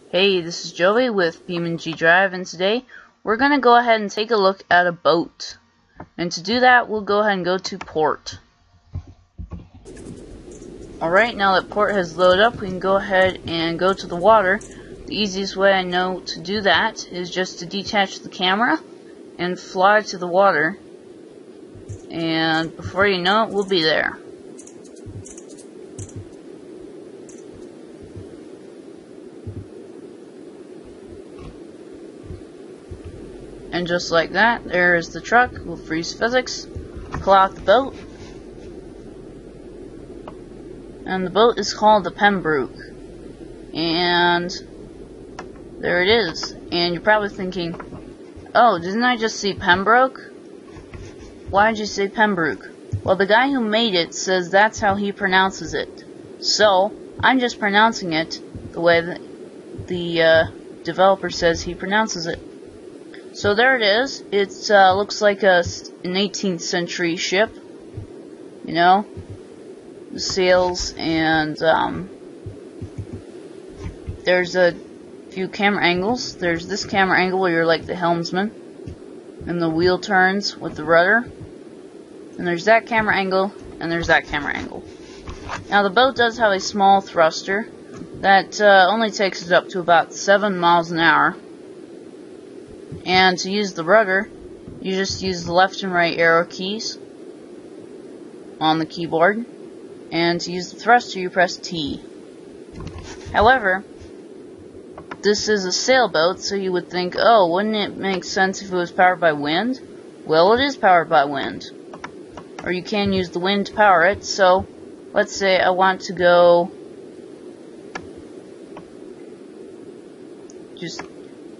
Hey, this is Joey with BeamNG.drive, and today we're going to go ahead and take a look at a boat. And to do that, we'll go ahead and go to port. Alright, now that port has loaded up, we can go ahead and go to the water. The easiest way I know to do that is just to detach the camera and fly to the water. And before you know it, we'll be there. And just like that, there is the truck. We'll freeze physics, pull out the boat, and the boat is called the Pembroke. And there it is. And you're probably thinking, oh, didn't I just see Pembroke? Why did you say Pembroke? Well, the guy who made it says that's how he pronounces it. So, I'm just pronouncing it the way that the developer says he pronounces it. So there it is. It looks like an 18th century ship. You know, the sails, and there's a few camera angles. There's this camera angle where you're like the helmsman, and the wheel turns with the rudder. And there's that camera angle, and there's that camera angle. Now the boat does have a small thruster that only takes it up to about 7 miles an hour. And to use the rudder, you just use the left and right arrow keys on the keyboard. And to use the thruster, you press T. However, this is a sailboat, so you would think, oh, wouldn't it make sense if it was powered by wind? Well, it is powered by wind. Or you can use the wind to power it. So, let's say I want to go just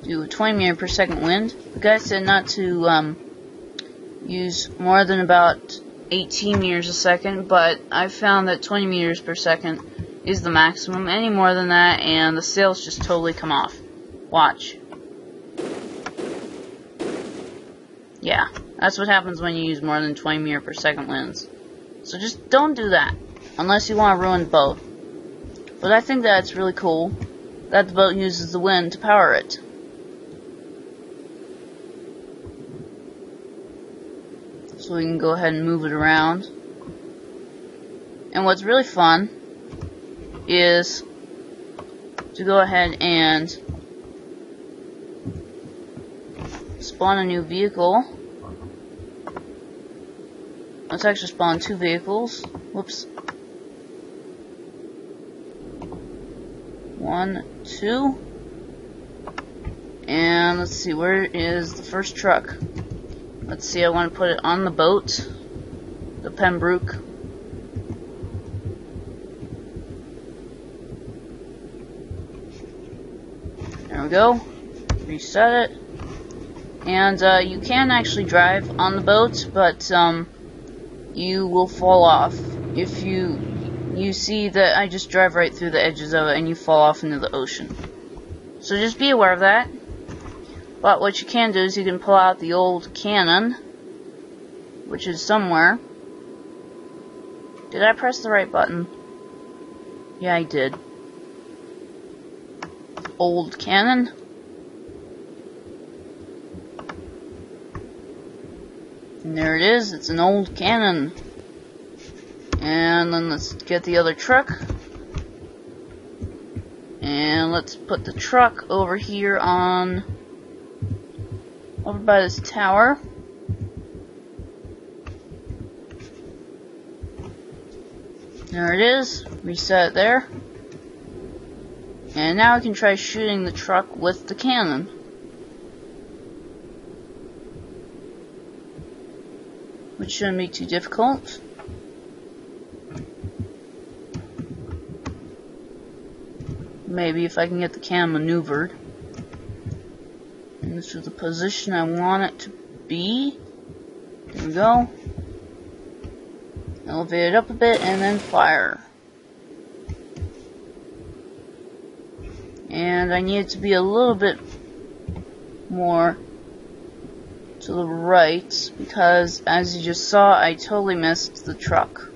do a 20 meter per second wind. The guy said not to use more than about 18 meters a second, but I found that 20 meters per second is the maximum. Any more than that, and the sails just totally come off. Watch. Yeah, that's what happens when you use more than 20 meter per second winds. So just don't do that, unless you want to ruin the boat. But I think that it's really cool that the boat uses the wind to power it. So we can go ahead and move it around. And what's really fun is to go ahead and spawn a new vehicle. Let's actually spawn 2 vehicles. Whoops. 1, 2. And let's see, where is the first truck? Let's see, I want to put it on the boat, the Pembroke. There we go. Reset it. And you can actually drive on the boat, but you will fall off. If you see that I just drive right through the edges of it and you fall off into the ocean. So just be aware of that. But what you can do is you can pull out the old cannon, which is somewhere. Did I press the right button? Yeah, I did. Old cannon. And there it is. It's an old cannon. And then let's get the other truck. And let's put the truck over here over by this tower. There it is. Reset it there. And now we can try shooting the truck with the cannon. Which shouldn't be too difficult. Maybe if I can get the cannon maneuvered. And this is the position I want it to be. There we go. Elevate it up a bit and then fire. And I need it to be a little bit more to the right, because as you just saw, I totally missed the truck.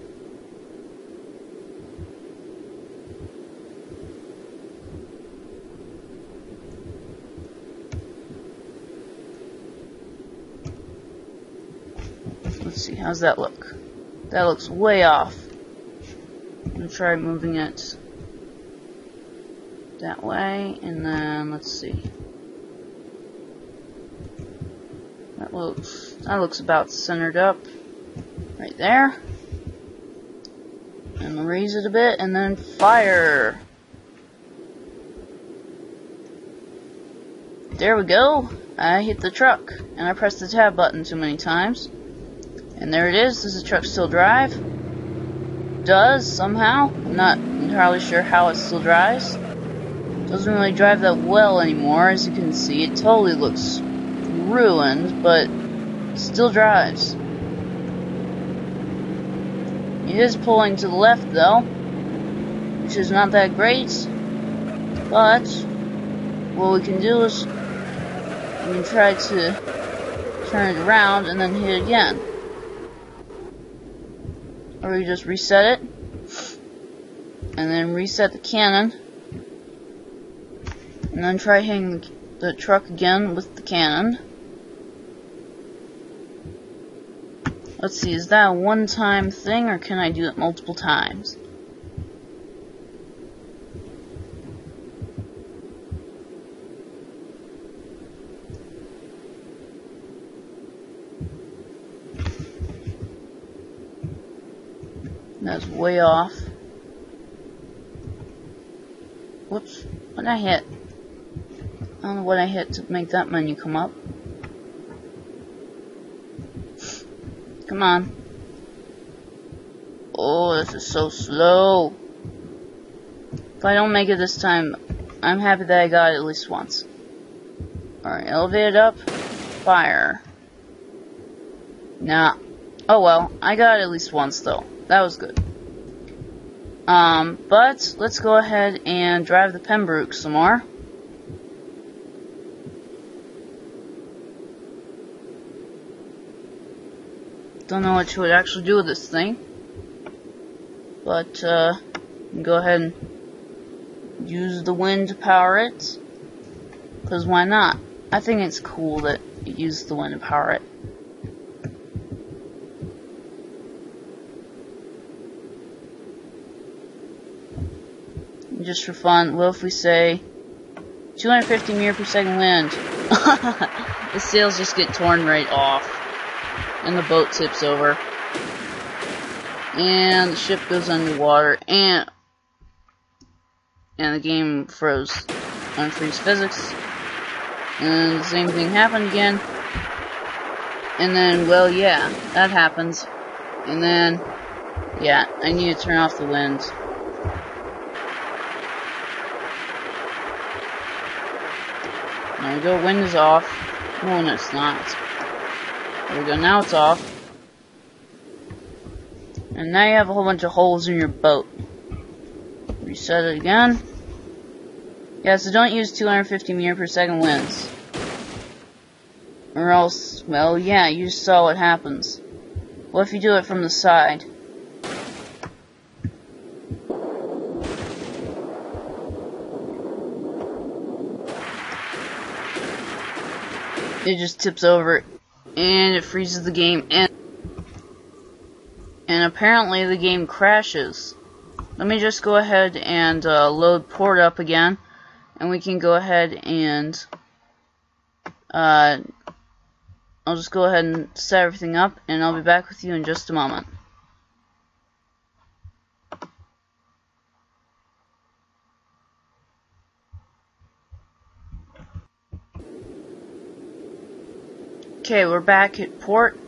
Let's see, how's that look? That looks way off. I'm gonna try moving it that way, and then let's see. That looks about centered up right there. And raise it a bit, and then fire. There we go. I hit the truck, and I pressed the tab button too many times. And there it is. Does the truck still drive? Does, somehow. I'm not entirely sure how it still drives. Doesn't really drive that well anymore, as you can see. It totally looks ruined, but it still drives. It is pulling to the left, though, which is not that great. But what we can do is we can try to turn it around and then hit it again. Or we just reset it, and then reset the cannon, and then try hitting the truck again with the cannon. Let's see, is that a one-time thing, or can I do it multiple times? That's way off. Whoops, what did I hit? I don't know what I hit to make that menu come up. Come on. Oh, this is so slow. If I don't make it this time, I'm happy that I got it at least once. Alright, elevate it up. Fire. Nah. Oh well, I got it at least once though. That was good. But let's go ahead and drive the Pembroke some more. Don't know what you would actually do with this thing, but go ahead and use the wind to power it, because why not? I think it's cool that it uses the wind to power it. And just for fun, what if we say 250 meters per second wind? The sails just get torn right off. And the boat tips over, and the ship goes underwater, and the game froze, unfreeze physics, and the same thing happened again, and then, well, yeah, that happens, and then, yeah, I need to turn off the wind. There we go, wind is off. Oh, no, it's not. There we go, now it's off. And now you have a whole bunch of holes in your boat. Reset it again. Yeah, so don't use 250 meters per second winds. Or else, well, yeah, you just saw what happens. What if you do it from the side? It just tips over. And it freezes the game, and apparently the game crashes. Let me just go ahead and load port up again, and we can go ahead and I'll just go ahead and set everything up, and I'll be back with you in just a moment. Okay, we're back at port.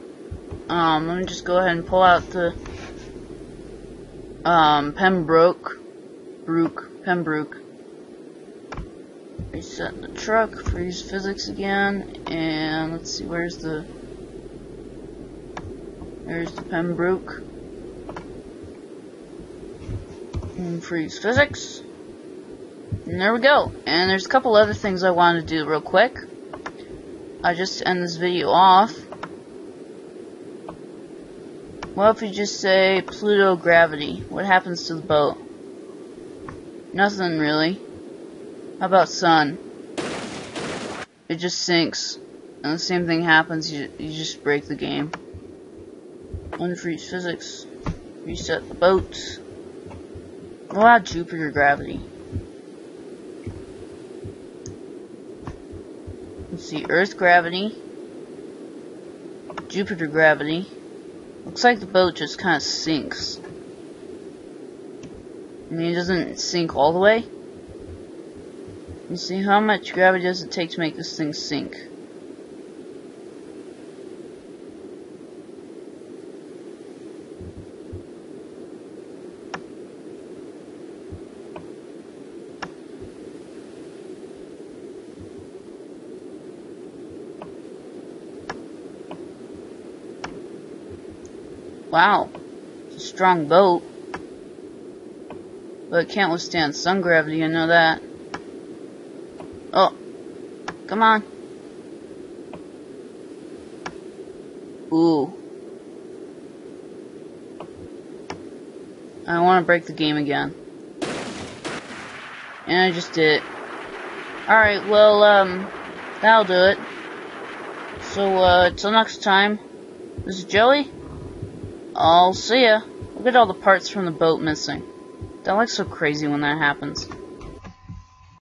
Let me just go ahead and pull out the Pembroke. Reset the truck, freeze physics again, and let's see, there's the Pembroke. And freeze physics. And there we go. And there's a couple other things I want to do real quick. I just end this video off. What if you just say Pluto gravity? What happens to the boat? Nothing really. How about sun? It just sinks. And the same thing happens, you just break the game. Unfreeze physics. Reset the boat. Allow Jupiter gravity. Let's see, Earth gravity. Jupiter gravity. Looks like the boat just kind of sinks. I mean, it doesn't sink all the way. Let's see, how much gravity does it take to make this thing sink? Wow, it's a strong boat. But it can't withstand sun gravity, I know that. Oh, come on. Ooh. I want to break the game again. And I just did it. Alright, well, that'll do it. So, till next time, this is Joey. I'll see ya. Look at all the parts from the boat missing. That looks so crazy when that happens.